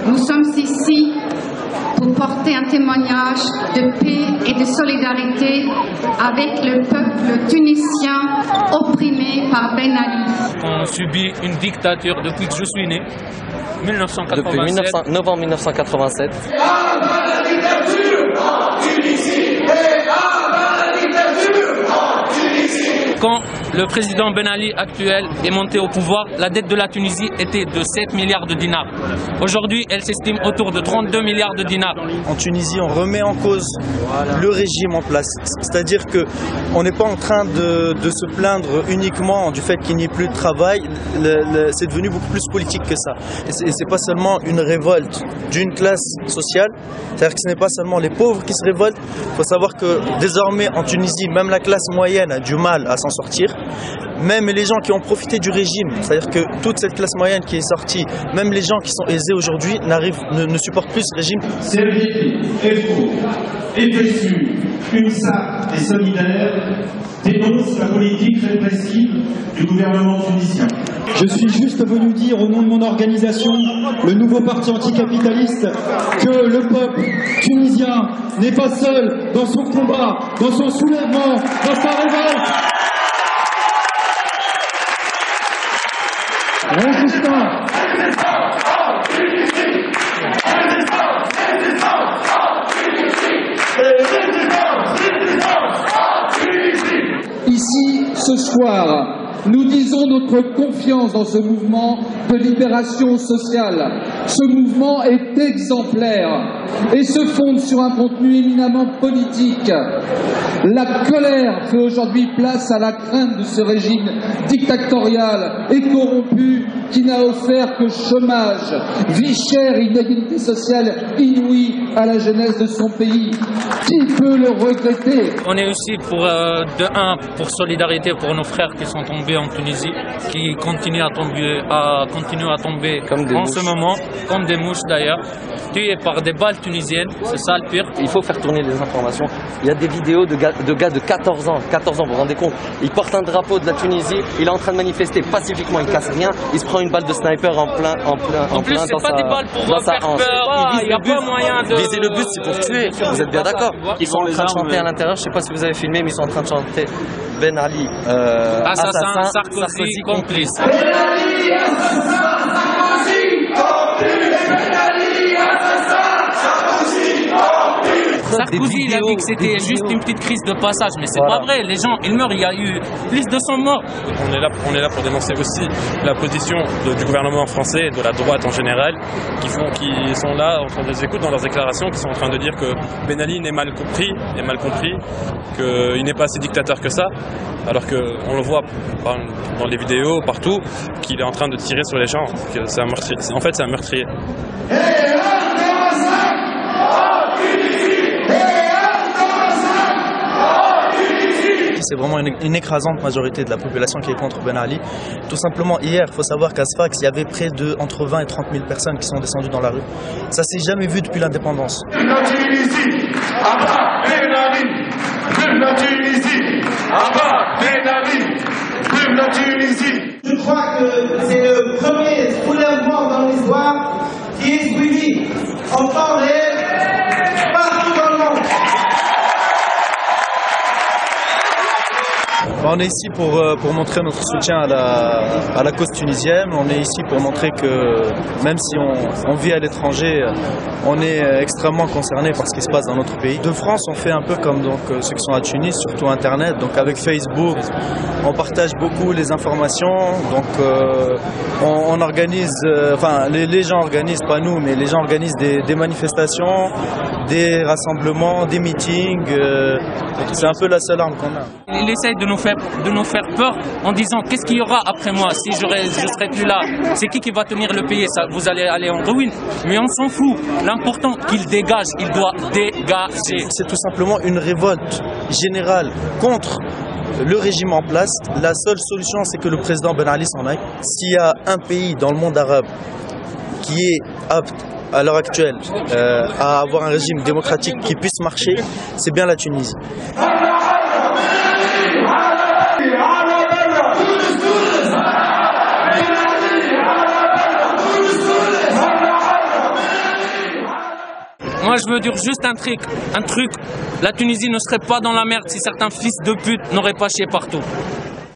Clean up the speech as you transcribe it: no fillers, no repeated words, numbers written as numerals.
Nous sommes ici pour porter un témoignage de paix et de solidarité avec le peuple tunisien opprimé par Ben Ali. On subit une dictature depuis que je suis né, 1987. Depuis novembre 1987. Quand le président Ben Ali actuel est monté au pouvoir, la dette de la Tunisie était de 7 milliards de dinars. Aujourd'hui, elle s'estime autour de 32 milliards de dinars. En Tunisie, on remet en cause le régime en place. C'est-à-dire qu'on n'est pas en train de se plaindre uniquement du fait qu'il n'y ait plus de travail. C'est devenu beaucoup plus politique que ça. Et c'est pas seulement une révolte d'une classe sociale. C'est-à-dire que ce n'est pas seulement les pauvres qui se révoltent. Il faut savoir que désormais en Tunisie, même la classe moyenne a du mal à s'en sortir. Même les gens qui ont profité du régime, c'est-à-dire que toute cette classe moyenne qui est sortie, même les gens qui sont aisés aujourd'hui ne supportent plus ce régime. Serviette, FO, FSU, UNSA et Solidaire dénoncent la politique répressive du gouvernement tunisien. Je suis juste venu dire au nom de mon organisation, le nouveau parti anticapitaliste, que le peuple tunisien n'est pas seul dans son combat, dans son soulèvement, dans sa révolte. Résistants. Ici, ce soir, nous disons notre confiance dans ce mouvement de libération sociale. Ce mouvement est exemplaire et se fonde sur un contenu éminemment politique. La colère fait aujourd'hui place à la crainte de ce régime dictatorial et corrompu qui n'a offert que chômage, vie chère et inégalité sociale inouïe à la jeunesse de son pays. Qui peut le regretter? On est aussi pour solidarité pour nos frères qui sont tombés en Tunisie, qui continuent à tomber en ce moment, comme des mouches d'ailleurs, tués par des balles tunisiennes, c'est ça le pire. Il faut faire tourner les informations. Il y a des vidéos de gars de 14 ans, vous vous rendez compte? Il porte un drapeau de la Tunisie, il est en train de manifester pacifiquement, il casse rien, il se prend une balle de sniper en plein c'est pas des balles pour faire peur, il n'y a pas moyen de... Viser le but, c'est pour tuer, vous êtes bien d'accord? Ils sont en train de chanter à l'intérieur, je sais pas si vous avez filmé, mais ils sont en train de chanter Ben Ali, assassin, Sarkozy complice. Ben Ali, assassin, Sarkozy complice. Ben Ali, assassin, Sarkozy complice. Sarkozy, il a dit que c'était juste une petite crise de passage, mais c'est pas vrai. Les gens, ils meurent, il y a eu plus de 100 morts. On est là pour dénoncer aussi la position du gouvernement français, de la droite en général, qui sont là, on les écoute dans leurs déclarations, qui sont en train de dire que Ben Ali est mal compris, qu'il n'est pas assez dictateur que ça, alors qu'on le voit dans les vidéos, partout, qu'il est en train de tirer sur les gens, que c'est un meurtrier. En fait, c'est un meurtrier. C'est vraiment une écrasante majorité de la population qui est contre Ben Ali. Tout simplement, hier, il faut savoir qu'à Sfax, il y avait près de entre 20 et 30 000 personnes qui sont descendues dans la rue. Ça s'est jamais vu depuis l'indépendance. Vive la Tunisie, à bas Ben Ali. Vive la Tunisie, à bas Ben Ali. Vive la Tunisie. Je crois que c'est le premier soulèvement dans l'histoire qui est suivi en temps réel partout dans le monde. On est ici pour montrer notre soutien à la cause tunisienne. On est ici pour montrer que même si on vit à l'étranger, on est extrêmement concerné par ce qui se passe dans notre pays. De France, on fait un peu comme ceux qui sont à Tunis, surtout Internet. Donc avec Facebook, on partage beaucoup les informations. Donc on organise, les gens organisent, pas nous, mais les gens organisent des manifestations, des rassemblements, des meetings. C'est un peu la seule arme qu'on a. Il essaye de nous faire peur en disant qu'est-ce qu'il y aura après moi si je serai plus là. C'est qui va tenir le pays? Ça, vous allez aller en ruine. Mais on s'en fout. L'important qu'il dégage, il doit dégager. C'est tout simplement une révolte générale contre le régime en place. La seule solution, c'est que le président Ben Ali s'en aille. S'il y a un pays dans le monde arabe qui est apte à l'heure actuelle à avoir un régime démocratique qui puisse marcher, c'est bien la Tunisie. Moi, je veux dire juste un truc. La Tunisie ne serait pas dans la merde si certains fils de pute n'auraient pas chié partout.